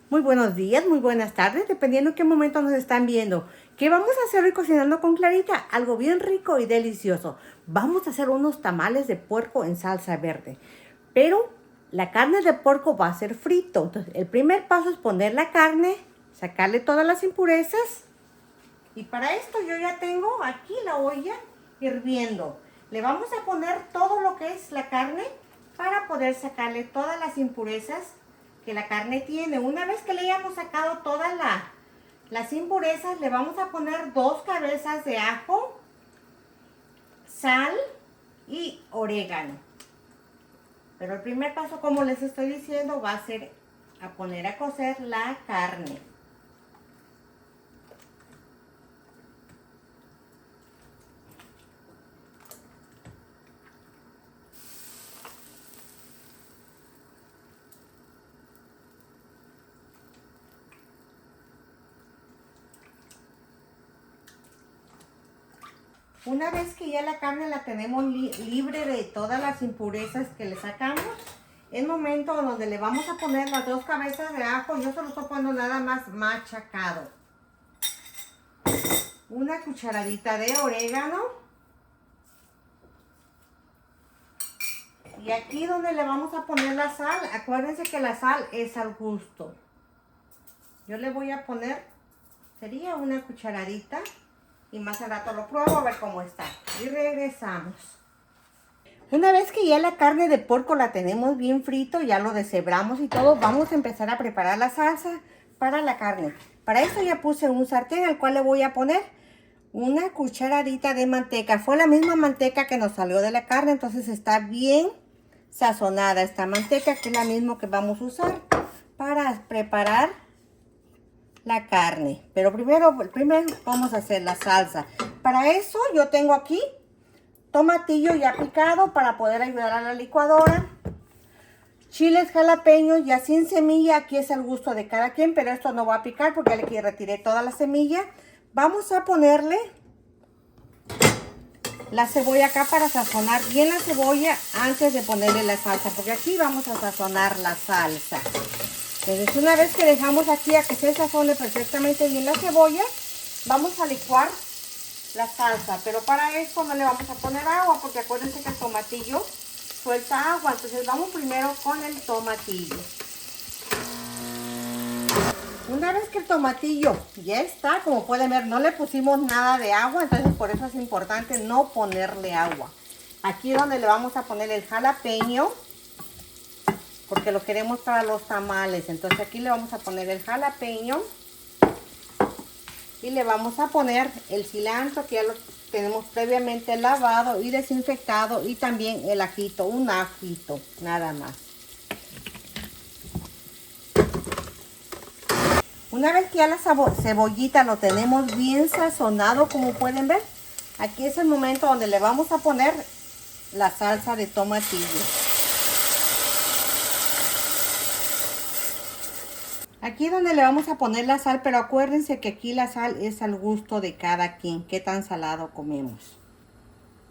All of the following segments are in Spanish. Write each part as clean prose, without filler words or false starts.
Muy buenos días, muy buenas tardes, dependiendo en qué momento nos están viendo. ¿Qué vamos a hacer hoy cocinando con Clarita? Algo bien rico y delicioso. Vamos a hacer unos tamales de puerco en salsa verde. Pero la carne de puerco va a ser frito. Entonces, el primer paso es poner la carne, sacarle todas las impurezas. Y para esto yo ya tengo aquí la olla hirviendo. Le vamos a poner todo lo que es la carne para poder sacarle todas las impurezas que la carne tiene. Una vez que le hayamos sacado todas las impurezas, le vamos a poner 2 cabezas de ajo, sal y orégano. Pero el primer paso, como les estoy diciendo, va a ser a poner a cocer la carne. Una vez que ya la carne la tenemos libre de todas las impurezas que le sacamos, es momento donde le vamos a poner las 2 cabezas de ajo. Yo se lo estoy poniendo nada más machacado. Una cucharadita de orégano. Y aquí donde le vamos a poner la sal, acuérdense que la sal es al gusto. Yo le voy a poner, sería una cucharadita. Y más al rato lo pruebo a ver cómo está. Y regresamos. Una vez que ya la carne de puerco la tenemos bien frito, ya lo deshebramos y todo, vamos a empezar a preparar la salsa para la carne. Para eso ya puse un sartén al cual le voy a poner una cucharadita de manteca. Fue la misma manteca que nos salió de la carne, entonces está bien sazonada esta manteca, que es la misma que vamos a usar para preparar la carne. Pero primero vamos a hacer la salsa. Para eso yo tengo aquí tomatillo ya picado para poder ayudar a la licuadora. Chiles jalapeños ya sin semilla, aquí es al gusto de cada quien, pero esto no va a picar porque ya le retiré toda la semilla. Vamos a ponerle la cebolla acá para sazonar bien la cebolla antes de ponerle la salsa, porque aquí vamos a sazonar la salsa. Entonces, una vez que dejamos aquí a que se sazone perfectamente bien la cebolla, vamos a licuar la salsa. Pero para esto no le vamos a poner agua, porque acuérdense que el tomatillo suelta agua. Entonces vamos primero con el tomatillo. Una vez que el tomatillo ya está, como pueden ver, no le pusimos nada de agua, entonces por eso es importante no ponerle agua. Aquí donde le vamos a poner el jalapeño, porque lo queremos para los tamales. Entonces aquí le vamos a poner el jalapeño y le vamos a poner el cilantro, que ya lo tenemos previamente lavado y desinfectado, y también el ajito, un ajito nada más. Una vez que ya la cebollita lo tenemos bien sazonado, como pueden ver, aquí es el momento donde le vamos a poner la salsa de tomatillo. Aquí es donde le vamos a poner la sal, pero acuérdense que aquí la sal es al gusto de cada quien, qué tan salado comemos.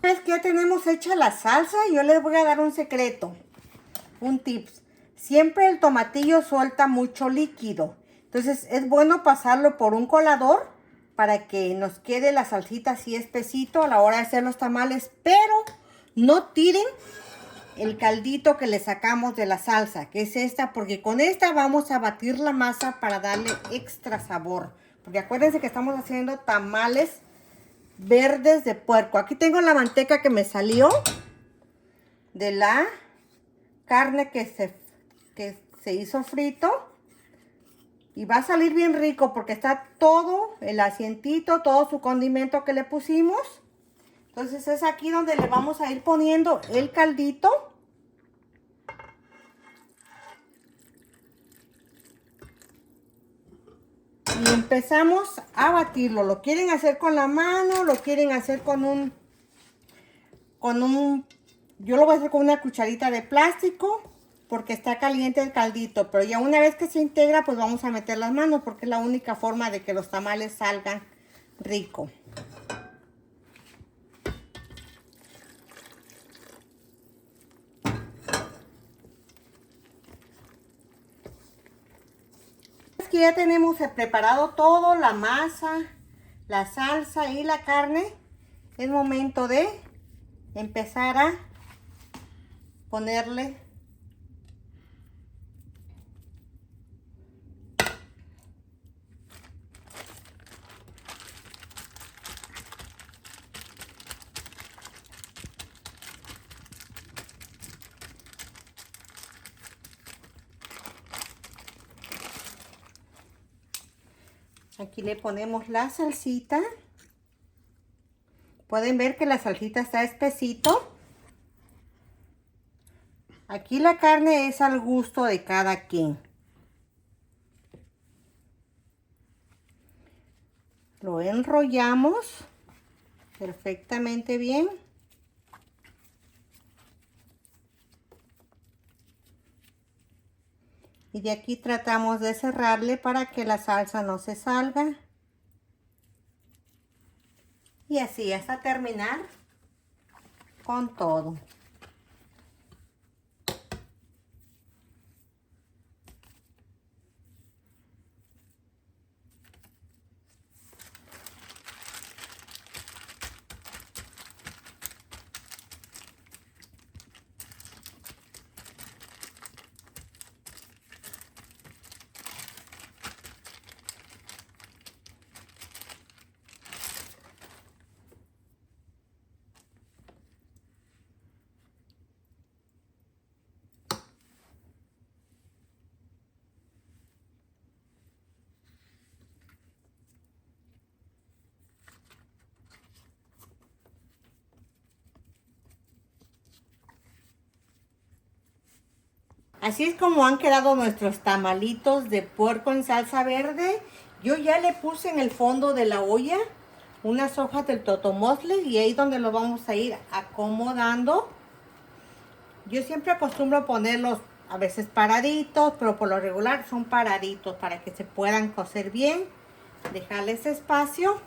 Una vez que ya tenemos hecha la salsa, yo les voy a dar un secreto, un tips. Siempre el tomatillo suelta mucho líquido, entonces es bueno pasarlo por un colador para que nos quede la salsita así espesito a la hora de hacer los tamales, pero no tiren el caldito que le sacamos de la salsa, que es esta, porque con esta vamos a batir la masa para darle extra sabor. Porque acuérdense que estamos haciendo tamales verdes de puerco. Aquí tengo la manteca que me salió de la carne que se hizo frito. Y va a salir bien rico porque está todo el asientito, todo su condimento que le pusimos. Entonces es aquí donde le vamos a ir poniendo el caldito. Y empezamos a batirlo. Lo quieren hacer con la mano, lo quieren hacer con un, yo lo voy a hacer con una cucharita de plástico porque está caliente el caldito. Pero ya una vez que se integra, pues vamos a meter las manos porque es la única forma de que los tamales salgan rico. que ya tenemos preparado todo, la masa, la salsa y la carne, es momento de empezar a ponerle aquí le ponemos la salsita. Pueden ver que la salsita está espesito. Aquí la carne es al gusto de cada quien. Lo enrollamos perfectamente bien. Y de aquí tratamos de cerrarle para que la salsa no se salga. Y así hasta terminar con todo. Así es como han quedado nuestros tamalitos de puerco en salsa verde. Yo ya le puse en el fondo de la olla unas hojas del totomosle y ahí donde lo vamos a ir acomodando. Yo siempre acostumbro ponerlos a veces paraditos, pero por lo regular son paraditos para que se puedan cocer bien. Dejarles espacio.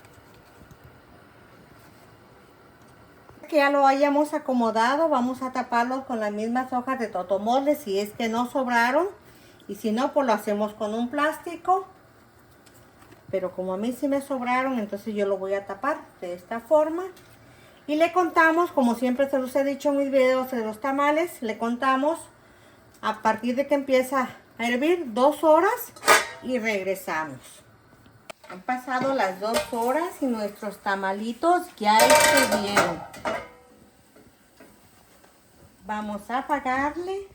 Que ya lo hayamos acomodado, vamos a taparlos con las mismas hojas de totomole si es que no sobraron, y si no, pues lo hacemos con un plástico, pero como a mí sí me sobraron, entonces yo lo voy a tapar de esta forma. Y le contamos, como siempre se los he dicho en mis videos de los tamales, le contamos a partir de que empieza a hervir 2 horas y regresamos. Han pasado las 2 horas y nuestros tamalitos ya estuvieron. Vamos a apagarle.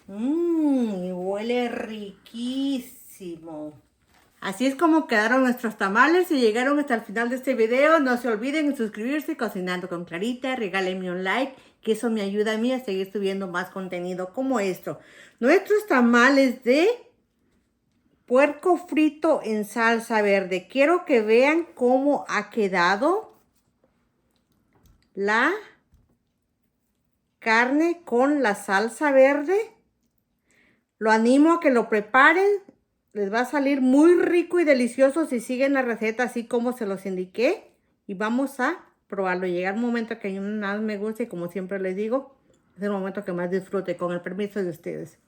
Y huele riquísimo. Así es como quedaron nuestros tamales. Si llegaron hasta el final de este video, no se olviden de suscribirse, Cocinando con Clarita. Regálenme un like, que eso me ayuda a mí a seguir subiendo más contenido como esto. Nuestros tamales de puerco frito en salsa verde. Quiero que vean cómo ha quedado la carne con la salsa verde. Lo animo a que lo preparen. Les va a salir muy rico y delicioso si siguen la receta así como se los indiqué. Y vamos a probarlo. Llega el momento que a mí más me guste, y como siempre les digo, es el momento que más disfrute, con el permiso de ustedes.